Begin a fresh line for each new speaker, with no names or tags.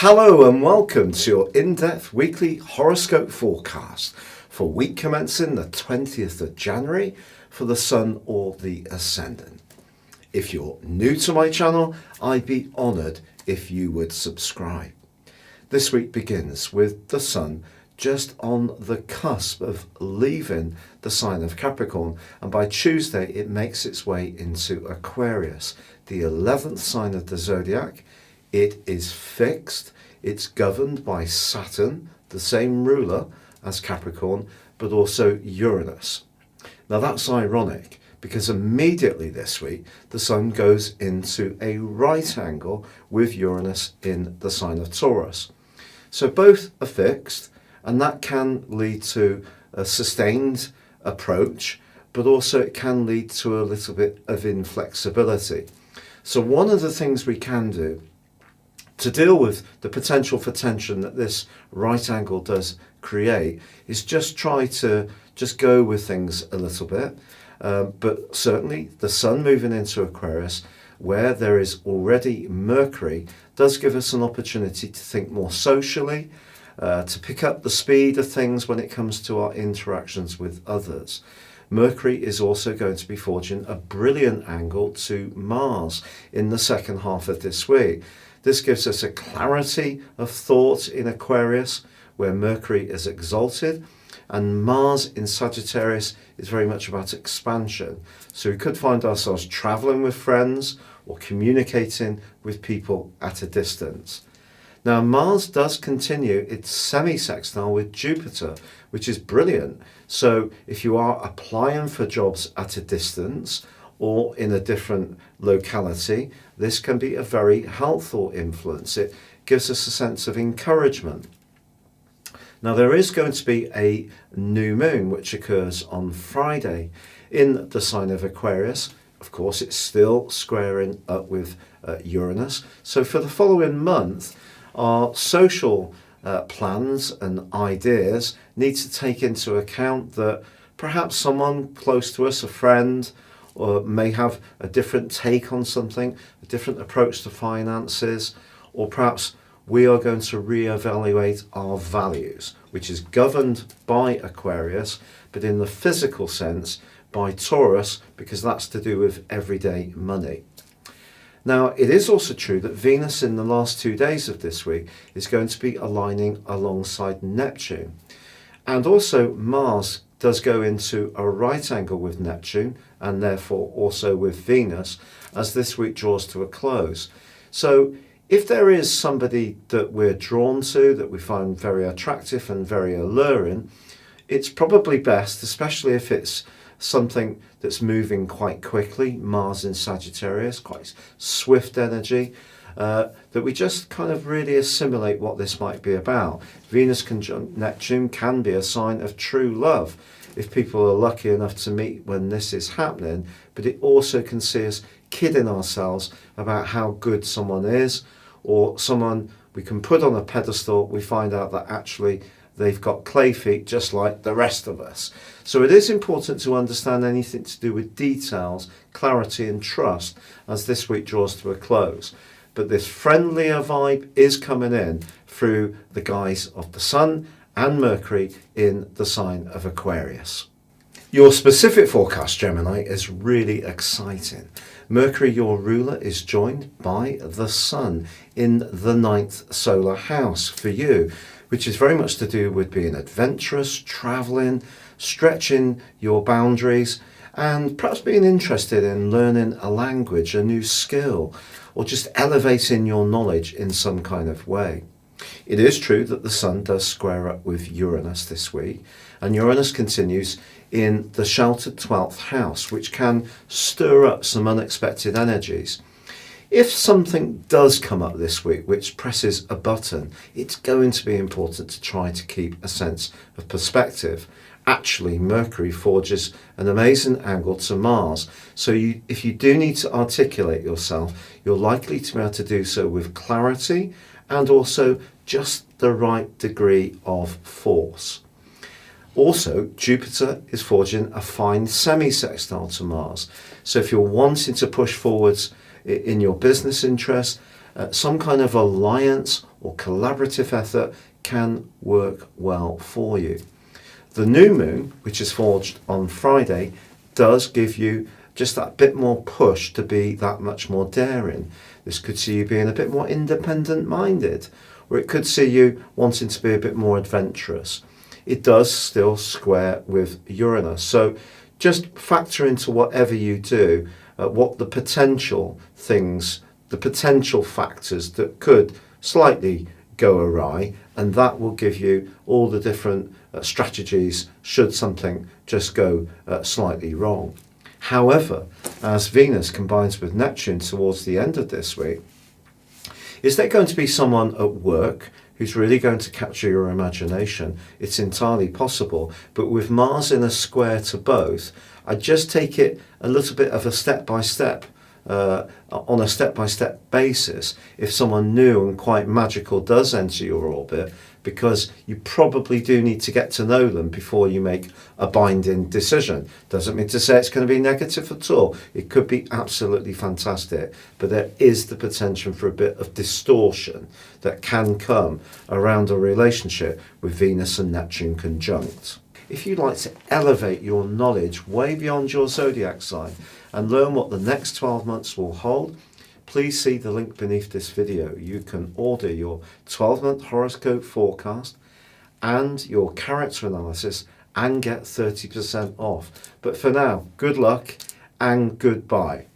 Hello and welcome to your in-depth weekly horoscope forecast for week commencing the 20th of January for the Sun or the Ascendant. If you're new to my channel, I'd be honoured if you would subscribe. This week begins with the Sun just on the cusp of leaving the sign of Capricorn, and by Tuesday it makes its way into Aquarius, the 11th sign of the Zodiac. It is fixed, it's governed by Saturn, the same ruler as Capricorn, but also Uranus. Now that's ironic because immediately this week the Sun goes into a right angle with Uranus in the sign of Taurus. So both are fixed, and that can lead to a sustained approach, but also it can lead to a little bit of inflexibility. So one of the things we can do to deal with the potential for tension that this right angle does create is just try to go with things a little bit. But certainly the Sun moving into Aquarius, where there is already Mercury, does give us an opportunity to think more socially, to pick up the speed of things when it comes to our interactions with others. Mercury is also going to be forging a brilliant angle to Mars in the second half of this week. This gives us a clarity of thought in Aquarius, where Mercury is exalted, and Mars in Sagittarius is very much about expansion. So we could find ourselves traveling with friends or communicating with people at a distance. Now, Mars does continue its semi-sextile with Jupiter, which is brilliant. So if you are applying for jobs at a distance or in a different locality, this can be a very helpful influence. It gives us a sense of encouragement. Now, there is going to be a new moon which occurs on Friday in the sign of Aquarius. Of course, it's still squaring up with Uranus. So for the following month, our social plans and ideas need to take into account that perhaps someone close to us, a friend, or may have a different take on something, a different approach to finances, or perhaps we are going to reevaluate our values, which is governed by Aquarius, but in the physical sense by Taurus, because that's to do with everyday money. Now, it is also true that Venus in the last 2 days of this week is going to be aligning alongside Neptune. And also Mars does go into a right angle with Neptune, and therefore also with Venus, as this week draws to a close. So if there is somebody that we're drawn to, that we find very attractive and very alluring, it's probably best, especially if it's something that's moving quite quickly, Mars in Sagittarius, quite swift energy, that we just kind of really assimilate what this might be about. Venus conjunct Neptune can be a sign of true love if people are lucky enough to meet when this is happening, but it also can see us kidding ourselves about how good someone is, or someone we can put on a pedestal, we find out that actually they've got clay feet just like the rest of us. So it is important to understand anything to do with details, clarity and trust as this week draws to a close. But this friendlier vibe is coming in through the guise of the Sun and Mercury in the sign of Aquarius. Your specific forecast, Gemini, is really exciting. Mercury, your ruler, is joined by the Sun in the 9th solar house for you, which is very much to do with being adventurous, traveling, stretching your boundaries, and perhaps being interested in learning a language, a new skill, or just elevating your knowledge in some kind of way. It is true that the Sun does square up with Uranus this week, and Uranus continues in the sheltered 12th house, which can stir up some unexpected energies. If something does come up this week which presses a button, it's going to be important to try to keep a sense of perspective. Actually, Mercury forges an amazing angle to Mars, so if you do need to articulate yourself, you're likely to be able to do so with clarity and also just the right degree of force. Also, Jupiter is forging a fine semi-sextile to Mars, so if you're wanting to push forwards in your business interests, some kind of alliance or collaborative effort can work well for you. The new moon, which is forged on Friday, does give you just that bit more push to be that much more daring. This could see you being a bit more independent minded, or it could see you wanting to be a bit more adventurous. It does still square with Uranus, so just factor into whatever you do what the potential things, the potential factors that could slightly go awry, and that will give you all the different strategies should something just go slightly wrong. However, as Venus combines with Neptune towards the end of this week, is there going to be someone at work who's really going to capture your imagination? It's entirely possible, but with Mars in a square to both, I just take it a little bit of a step-by-step, on a step-by-step basis if someone new and quite magical does enter your orbit, because you probably do need to get to know them before you make a binding decision. Doesn't mean to say it's going to be negative at all. It could be absolutely fantastic, but there is the potential for a bit of distortion that can come around a relationship with Venus and Neptune conjunct. If you'd like to elevate your knowledge way beyond your zodiac sign and learn what the next 12 months will hold, please see the link beneath this video. You can order your 12-month horoscope forecast and your character analysis and get 30% off. But for now, good luck and goodbye.